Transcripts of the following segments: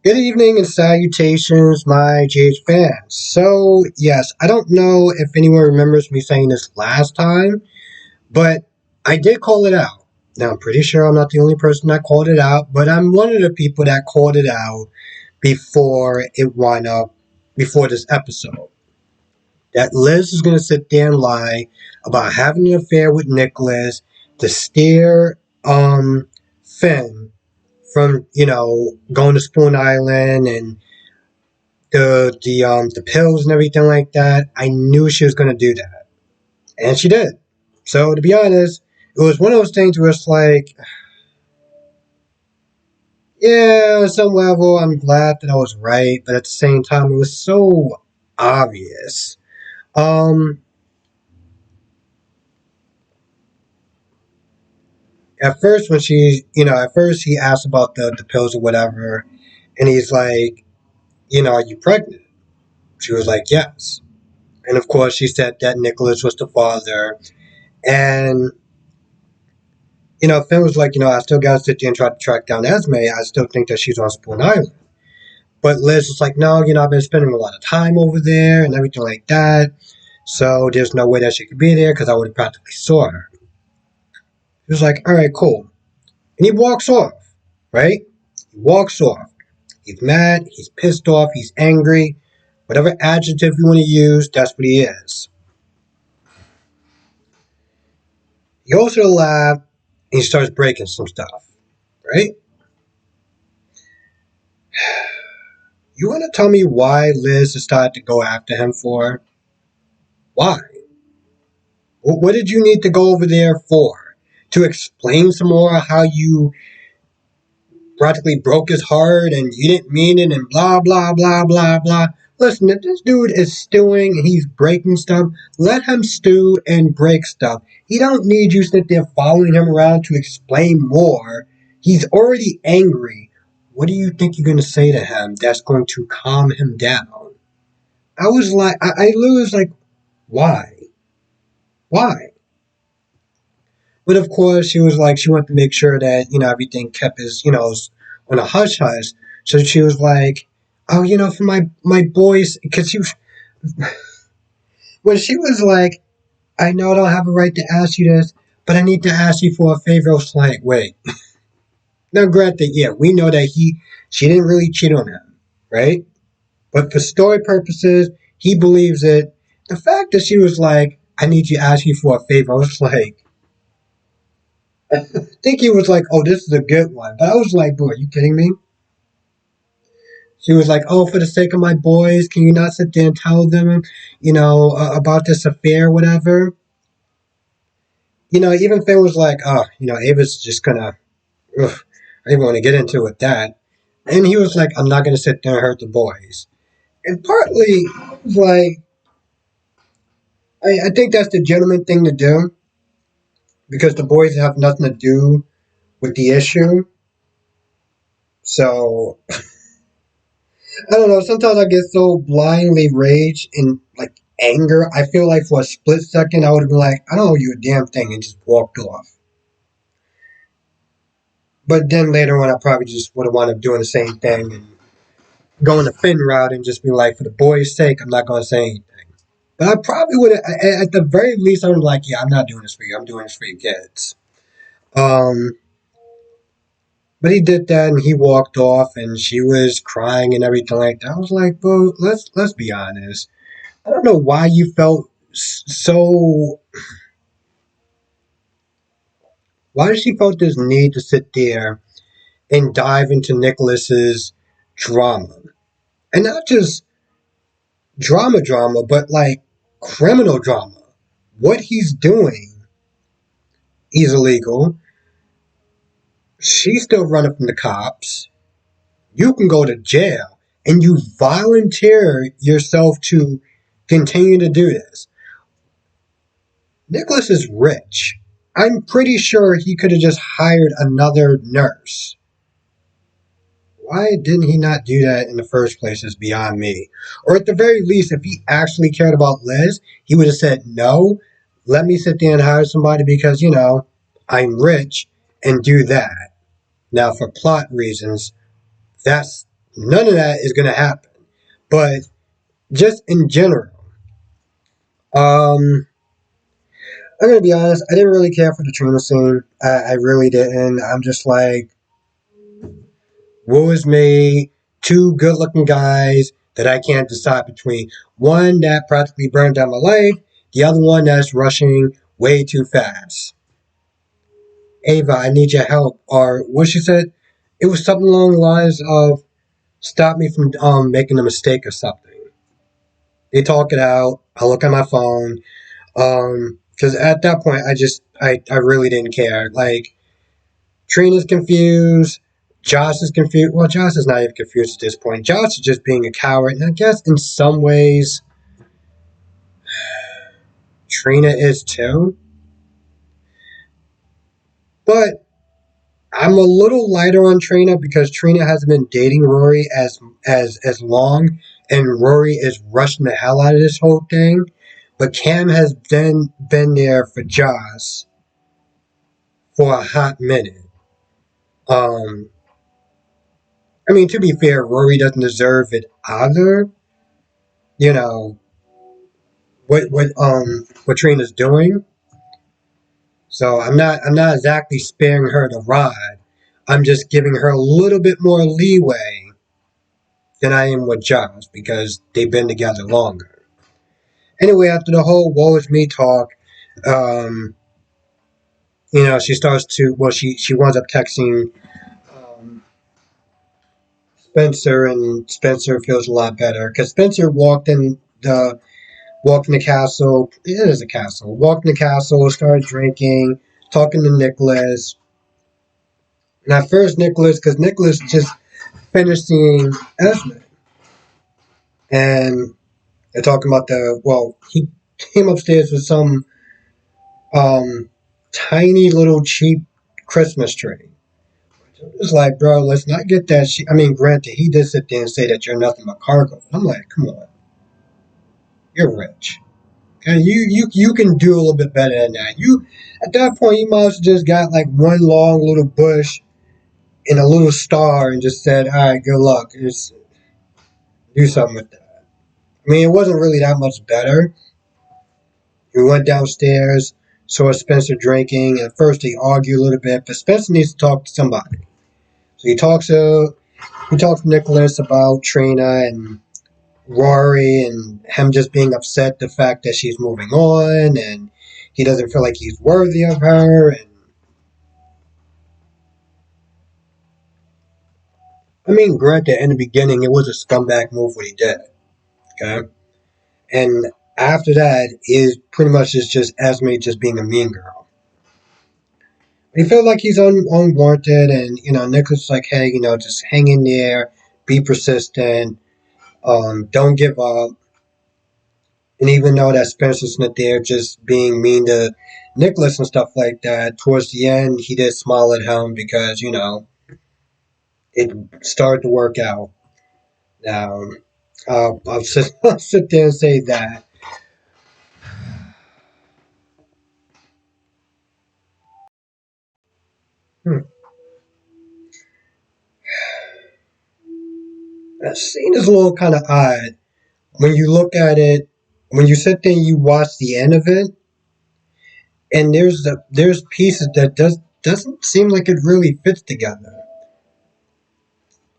Good evening and salutations, my GH fans. So, yes, I don't know if anyone remembers me saying this last time, but I did call it out. Now, I'm pretty sure I'm not the only person that called it out, but I'm one of the people that called it out before it wound up, before this episode. That Liz is going to sit there and lie about having an affair with Nicholas to steer Finn from, going to Spoon Island and the pills and everything like that. I knew she was gonna do that, and she did. So to be honest, it was one of those things where it's like, yeah, on some level, I'm glad that I was right, but at the same time, it was so obvious. Um, at first when at first he asked about the pills or whatever, and he's like, are you pregnant? She was like, yes. And of course, she said that Nicholas was the father, and Finn was like, I still gotta sit there and try to track down Esme. I still think that she's on Spoon Island. But Liz was like, no, I've been spending a lot of time over there and everything like that. So there's no way that she could be there because I would have practically saw her. He was like, all right, cool. And he walks off, right? He walks off. He's mad, he's pissed off, he's angry. Whatever adjective you want to use, that's what he is. He goes to the lab and he starts breaking some stuff, right? You want to tell me why Liz decided to go after him for? Why? What did you need to go over there for? To explain some more how you practically broke his heart and you didn't mean it and blah, blah, blah, blah, blah. Listen, if this dude is stewing and he's breaking stuff, let him stew and break stuff. He don't need you sit there following him around to explain more. He's already angry. What do you think you're going to say to him that's going to calm him down? I was like, I literally was like, why? Why? But of course, she was like, she wanted to make sure that, everything kept his, on a hush hush. So she was like, oh, for my boys, because she was, when she was like, I know I don't have a right to ask you this, but I need to ask you for a favor. I was like, wait. Now, granted, yeah, we know that she didn't really cheat on him, right? But for story purposes, he believes it. The fact that she was like, I need you to ask you for a favor, I was like, I think he was like, "Oh, this is a good one," but I was like, "Boy, are you kidding me?" She was like, "Oh, for the sake of my boys, can you not sit there and tell them, about this affair, whatever?" Even Finn was like, "Oh, Ava's just gonna, ugh, I didn't want to get into it with that," and he was like, "I'm not gonna sit there and hurt the boys." And partly, I was like, I think that's the gentleman thing to do because the boys have nothing to do with the issue. So I don't know. Sometimes I get so blindly rage and like anger. I feel like for a split second I would have been like, I don't owe you a damn thing, and just walked off. But then later on, I probably just would have wound up doing the same thing and going the Finn route and just be like, for the boys' sake, I'm not going to say anything. But I probably would have, at the very least, I would have like, yeah, I'm not doing this for you. I'm doing this for your kids. Um, but he did that and he walked off and she was crying and everything like that. I was like, bro, let's be honest. I don't know why you felt so. Why did she felt this need to sit there and dive into Nicholas's drama, and not just drama, but like criminal drama? What he's doing is illegal. She's still running from the cops. You can go to jail, and you volunteer yourself to continue to do this. Nicholas is rich. I'm pretty sure he could have just hired another nurse. Why didn't he not do that in the first place is beyond me. Or at the very least, if he actually cared about Liz, he would have said, no, let me sit there and hire somebody because, I'm rich and do that. Now, for plot reasons, that's None of that is going to happen. But just in general, um, I'm going to be honest, I didn't really care for the Trina scene. I really didn't. I'm just like, woe is me, two good looking guys that I can't decide between. One that practically burned down my life, the other one that's rushing way too fast. Ava, I need your help. Or what she said, it was something along the lines of, stop me from making a mistake or something. They talk it out. I look at my phone. Because at that point, I really didn't care. Like, Trina's confused. Josh is confused. Well, Josh is not even confused at this point. Josh is just being a coward. And I guess in some ways, Trina is too. But I'm a little lighter on Trina because Trina hasn't been dating Rory as long, and Rory is rushing the hell out of this whole thing. But Cam has been there for Josh for a hot minute. Um, I mean, to be fair, Rory doesn't deserve it either. You know what Trina's doing. So I'm not exactly sparing her the rod. I'm just giving her a little bit more leeway than I am with Josh because they've been together longer. Anyway, after the whole "woe is me" talk, um, she starts to she winds up texting um, Spencer, and Spencer feels a lot better because Spencer walked in the castle. It is a castle. Walked in the castle, started drinking, talking to Nicholas. And at first, because Nicholas just finished seeing Esme, and they're talking about he came upstairs with some tiny little cheap Christmas tree. It's like, bro, let's not get that shit. I mean, granted, he did sit there and say that you're nothing but cargo. I'm like, come on, you're rich. And you can do a little bit better than that. You at that point you might have just got like one long little bush and a little star and just said, all right, good luck. Just do something with that. I mean, it wasn't really that much better. We went downstairs, saw Spencer drinking. At first, they argue a little bit, but Spencer needs to talk to somebody. So he talks to Nicholas about Trina and Rory and him just being upset the fact that she's moving on and he doesn't feel like he's worthy of her. And I mean, granted, in the beginning, it was a scumbag move what he did. Okay, and after that is pretty much just Esme just being a mean girl. He felt like he's unwanted, and Nicholas is like, hey, just hang in there, be persistent, don't give up. And even though that Spencer's not there, just being mean to Nicholas and stuff like that, towards the end, he did smile at him because it started to work out. Now, I'll sit there and say that. Hmm. That scene is a little kind of odd when you look at it. When you sit there and you watch the end of it, and there's pieces that doesn't seem like it really fits together.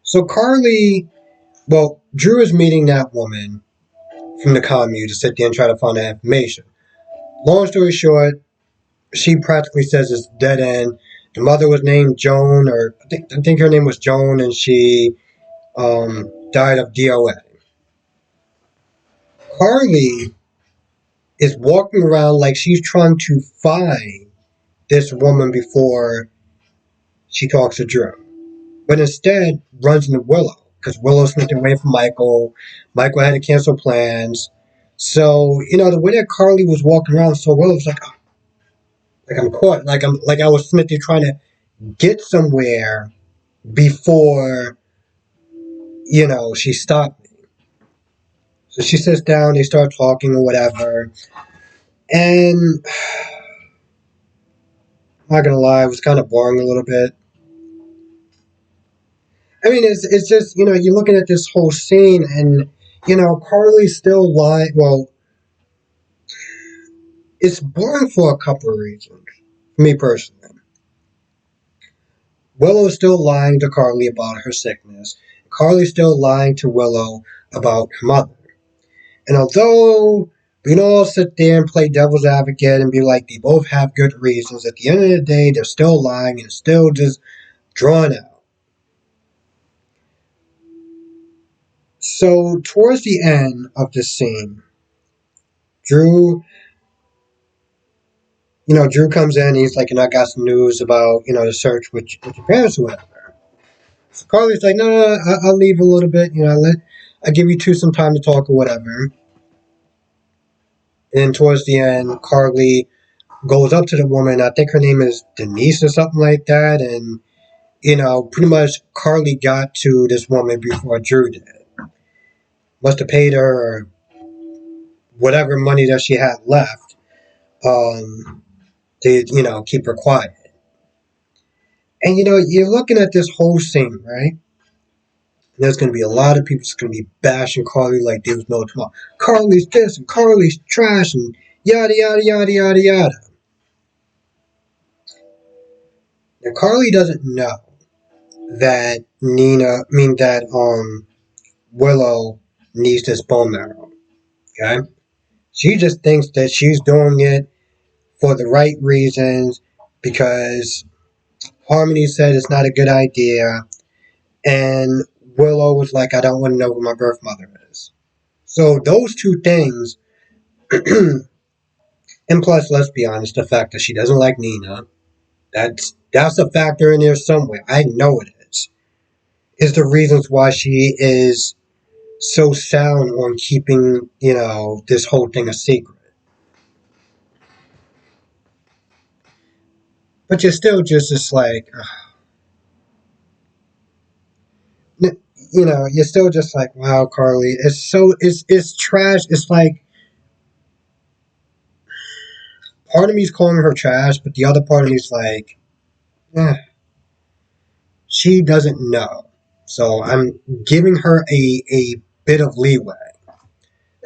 So Carly, well, Drew is meeting that woman from the commune to sit there and try to find that information. Long story short, she practically says it's dead end. The mother was named Joan, or I think her name was Joan, and she died of DOA. Carly is walking around like she's trying to find this woman before she talks to Drew, but instead runs into Willow because Willow sneaked away from Michael. Michael had to cancel plans. So the way that Carly was walking around, so Willow was like I'm caught, like I was Smithy trying to get somewhere before she stopped me. So she sits down, they start talking or whatever, and I'm not gonna lie, it was kind of boring a little bit. I mean, it's just you're looking at this whole scene, and Carly's still lying. Well, it's boring for a couple of reasons. For me personally, Willow's still lying to Carly about her sickness. Carly's still lying to Willow about her mother. And although we can all sit there and play devil's advocate and be like they both have good reasons, at the end of the day, they're still lying and it's still just drawn out. So towards the end of this scene, Drew, Drew comes in. He's like, I got some news about the search with your parents or whatever. So Carly's like, no, I'll leave a little bit. I'll give you two some time to talk or whatever. And towards the end, Carly goes up to the woman. I think her name is Denise or something like that. And, pretty much Carly got to this woman before Drew did. Must have paid her whatever money that she had left to, keep her quiet. And, you're looking at this whole scene, right? And there's going to be a lot of people that's going to be bashing Carly like there was no tomorrow. Carly's this and Carly's trash and yada, yada, yada, yada, yada. Now, Carly doesn't know that Willow needs this bone marrow. Okay? She just thinks that she's doing it for the right reasons because Harmony said it's not a good idea, and Willow was like, I don't want to know who my birth mother is. So those two things, and plus, let's be honest, the fact that she doesn't like Nina, that's a factor in there somewhere. I know it is the reasons why she is so sound on keeping, this whole thing a secret. But you're still just like, you're still just like, wow, Carly, it's trash. It's like part of me's calling her trash, but the other part of me's like, eh, she doesn't know. So I'm giving her a bit of leeway.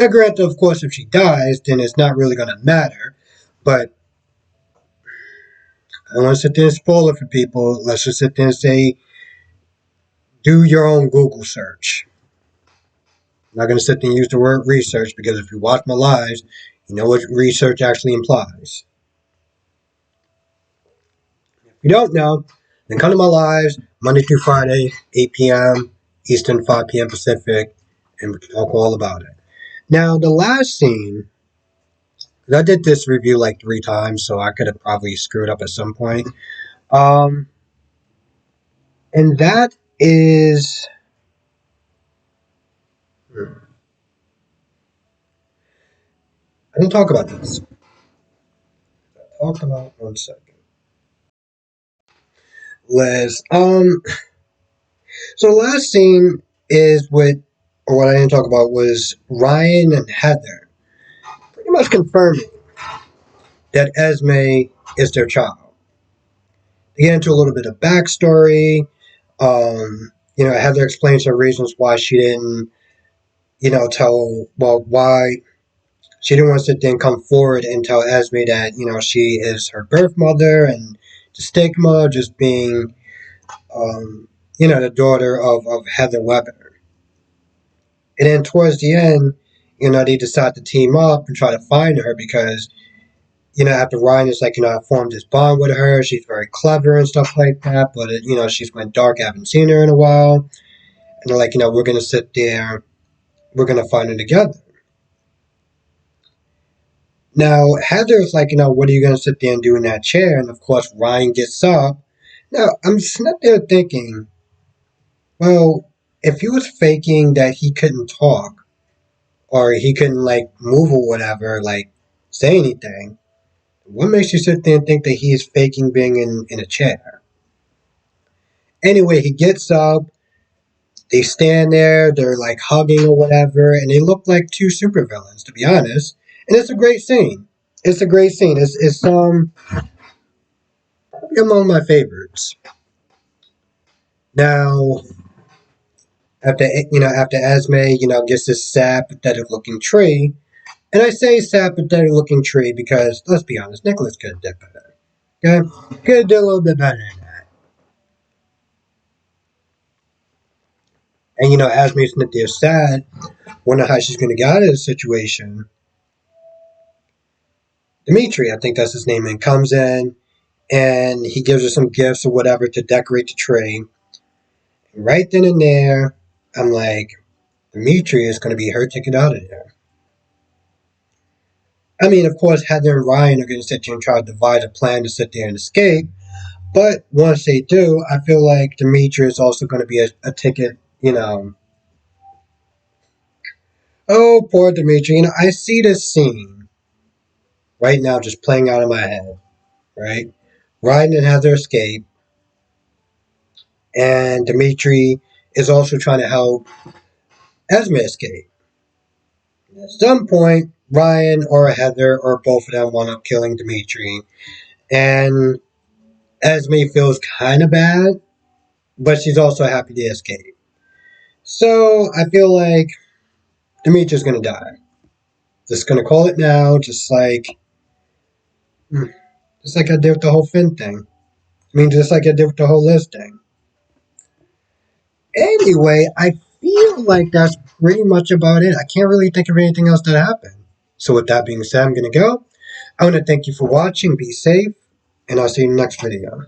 Now, granted, of course, if she dies, then it's not really going to matter. But I don't want to sit there and spoil it for people. Let's just sit there and say, do your own Google search. I'm not going to sit there and use the word research because if you watch my lives, you know what research actually implies. If you don't know, then come to my lives Monday through Friday, 8 p.m. Eastern, 5 p.m. Pacific, and we can talk all about it. Now, the last scene, because I did this review like 3 times, so I could have probably screwed up at some point. Um, and that is. I didn't talk about this. Talk about 1 second. Liz. So the last scene is or what I didn't talk about was Ryan and Heather pretty much confirming that Esme is their child. They get into a little bit of backstory. Heather explains her reasons why she didn't, why she didn't want to sit there and come forward and tell Esme that, she is her birth mother and the stigma of just being, the daughter of Heather Weber. And then towards the end, they decide to team up and try to find her because, after Ryan is like, I formed this bond with her. She's very clever and stuff like that. But, she's went dark. I haven't seen her in a while. And they're like, we're going to sit there. We're going to find her together. Now, Heather's like, what are you going to sit there and do in that chair? And, of course, Ryan gets up. Now, I'm sitting there thinking, well, if he was faking that he couldn't talk or he couldn't, like, move or whatever, like, say anything, what makes you sit there and think that he's faking being in a chair? Anyway, he gets up. They stand there. They're, like, hugging or whatever. And they look like two supervillains, to be honest. And it's a great scene. It's a great scene. It's among my favorites. Now, After Esme, gets this sad, pathetic looking tree. And I say sad, pathetic looking tree because, let's be honest, Nicholas could have did better. Okay? Could have did a little bit better than that. And, Esme's sitting there sad, wondering how she's going to get out of this situation. Dimitri, I think that's his name, and comes in and he gives her some gifts or whatever to decorate the tree. And right then and there, I'm like, Dimitri is going to be her ticket out of there. I mean, of course, Heather and Ryan are going to sit there and try to devise a plan to sit there and escape. But once they do, I feel like Dimitri is also going to be a ticket, Oh, poor Dimitri. I see this scene right now just playing out in my head, right? Ryan and Heather escape, and Dimitri is also trying to help Esme escape. At some point, Ryan or Heather or both of them wind up killing Dimitri, and Esme feels kind of bad, but she's also happy to escape. So I feel like Dimitri's gonna die. Just gonna call it now, just like I did with the whole Finn thing. I mean, just like I did with the whole Liz thing. Anyway, I feel like that's pretty much about it. I can't really think of anything else that happened. So with that being said, I'm gonna go. I want to thank you for watching. Be safe, and I'll see you in the next video.